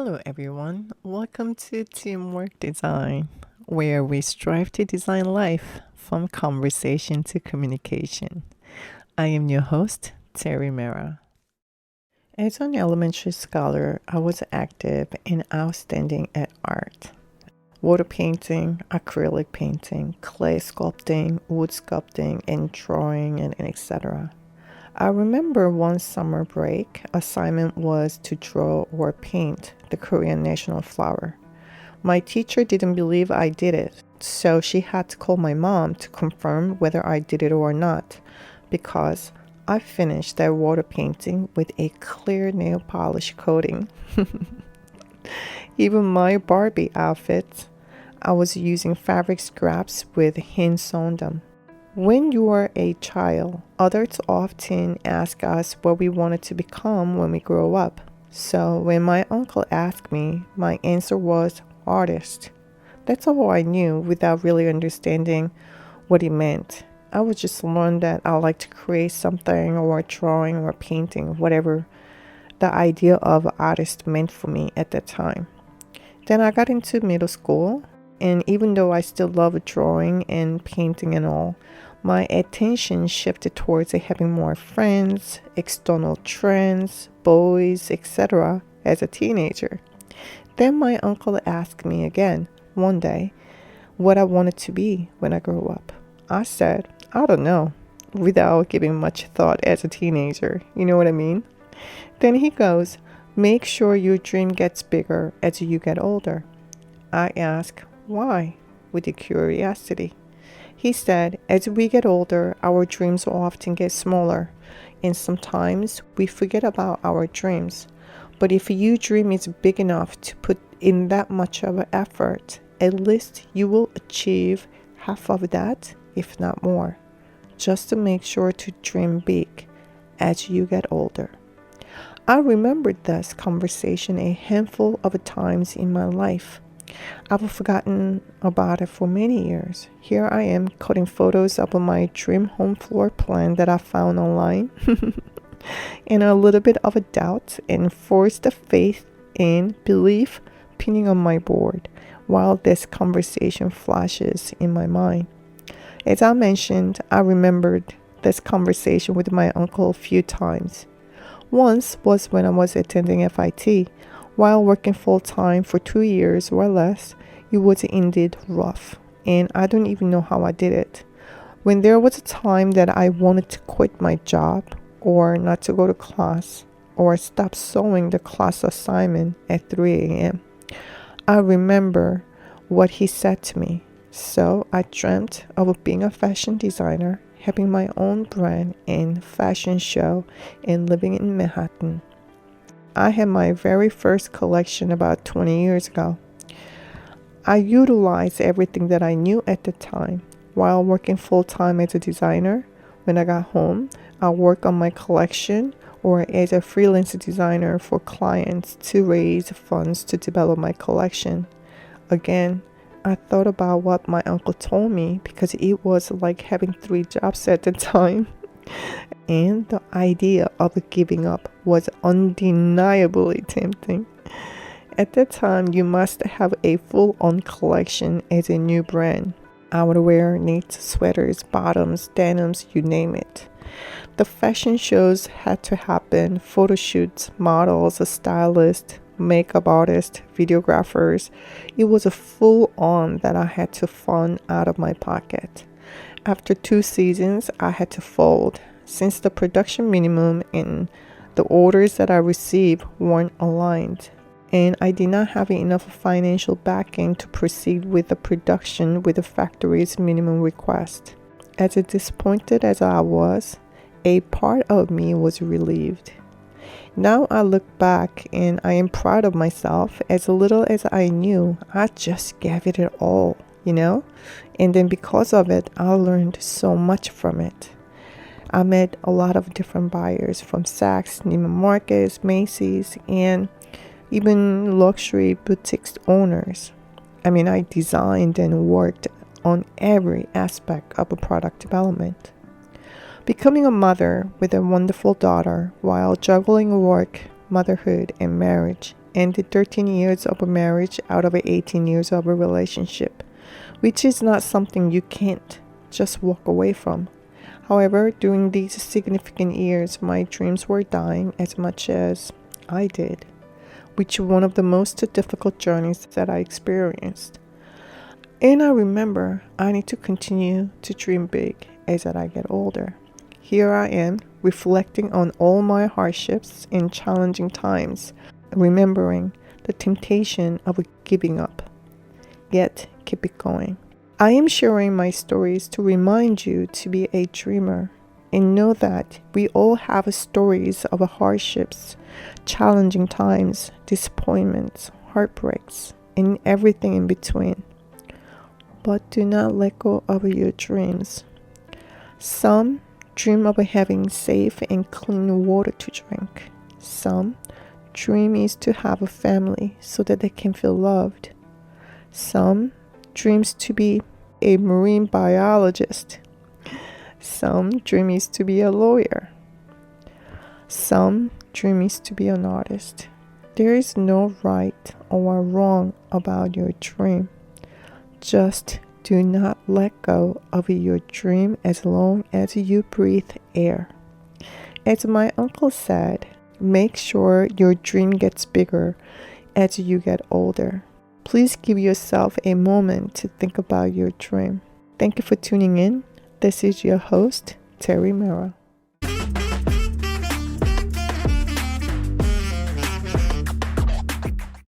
Hello, everyone. Welcome to Teamwork Design, where we strive to design life from conversation to communication. I am your host, Terry Mera. As an elementary scholar, I was active and outstanding at art. Water painting, acrylic painting, clay sculpting, wood sculpting, and drawing, and etc. I remember one summer break, assignment was to draw or paint the Korean national flower. My teacher didn't believe I did it, so she had to call my mom to confirm whether I did it or not, because I finished that water painting with a clear nail polish coating. Even my Barbie outfits, I was using fabric scraps with hand sewn them. When you are a child, adults often ask us what we wanted to become when we grow up. So when my uncle asked me, my answer was artist. That's all I knew without really understanding what he meant. I would just learn that I like to create something or drawing or painting, whatever the idea of artist meant for me at that time. Then I got into middle school, and even though I still love drawing and painting and all, my attention shifted towards having more friends, external trends, boys, etc. as a teenager. Then my uncle asked me again one day what I wanted to be when I grew up. I said, I don't know, without giving much thought as a teenager. You know what I mean? Then he goes, make sure your dream gets bigger as you get older. I asked, why? With a curiosity. He said, as we get older, our dreams often get smaller, and sometimes we forget about our dreams. But if your dream is big enough to put in that much of an effort, at least you will achieve half of that, if not more. Just to make sure to dream big as you get older. I remembered this conversation a handful of times in my life. I've forgotten about it for many years. Here I am cutting photos of my dream home floor plan that I found online. And a little bit of a doubt and forced faith and belief pinning on my board while this conversation flashes in my mind. As I mentioned, I remembered this conversation with my uncle a few times. Once was when I was attending FIT. While working full-time for 2 years or less, it was indeed rough, and I don't even know how I did it. When there was a time that I wanted to quit my job, or not to go to class, or stop sewing the class assignment at 3 a.m., I remember what he said to me. So I dreamt of being a fashion designer, having my own brand and fashion show, and living in Manhattan. I had my very first collection about 20 years ago. I utilized everything that I knew at the time. While working full-time as a designer, when I got home, I worked on my collection or as a freelance designer for clients to raise funds to develop my collection. Again, I thought about what my uncle told me because it was like having 3 jobs at the time. And the idea of giving up was undeniably tempting. At that time, you must have a full-on collection as a new brand. Outerwear, knits, sweaters, bottoms, denims, you name it. The fashion shows had to happen, photo shoots, models, a stylist, makeup artist, videographers. It was a full-on that I had to fund out of my pocket. After 2 seasons, I had to fold since the production minimum and the orders that I received weren't aligned, and I did not have enough financial backing to proceed with the production with the factory's minimum request. As disappointed as I was, a part of me was relieved. Now I look back and I am proud of myself. As little as I knew, I just gave it all, and then because of it, I learned so much from it. I met a lot of different buyers from Saks, Neiman Marcus, Macy's, and even luxury boutiques owners. I designed and worked on every aspect of a product development. Becoming a mother with a wonderful daughter while juggling work, motherhood, and marriage ended 13 years of a marriage out of 18 years of a relationship, which is not something you can't just walk away from. However, during these significant years, my dreams were dying as much as I did, which was one of the most difficult journeys that I experienced. And I remember I need to continue to dream big as I get older. Here I am, reflecting on all my hardships and challenging times, remembering the temptation of giving up, yet keep it going. I am sharing my stories to remind you to be a dreamer and know that we all have stories of hardships, challenging times, disappointments, heartbreaks, and everything in between. But do not let go of your dreams. Some dream of having safe and clean water to drink. Some dream is to have a family so that they can feel loved. Some dreams to be a marine biologist. Some dream is to be a lawyer. Some dream is to be an artist. There is no right or wrong about your dream. Just do not let go of your dream as long as you breathe air. As my uncle said, make sure your dream gets bigger as you get older. Please give yourself a moment to think about your dream. Thank you for tuning in. This is your host, Terry Mera.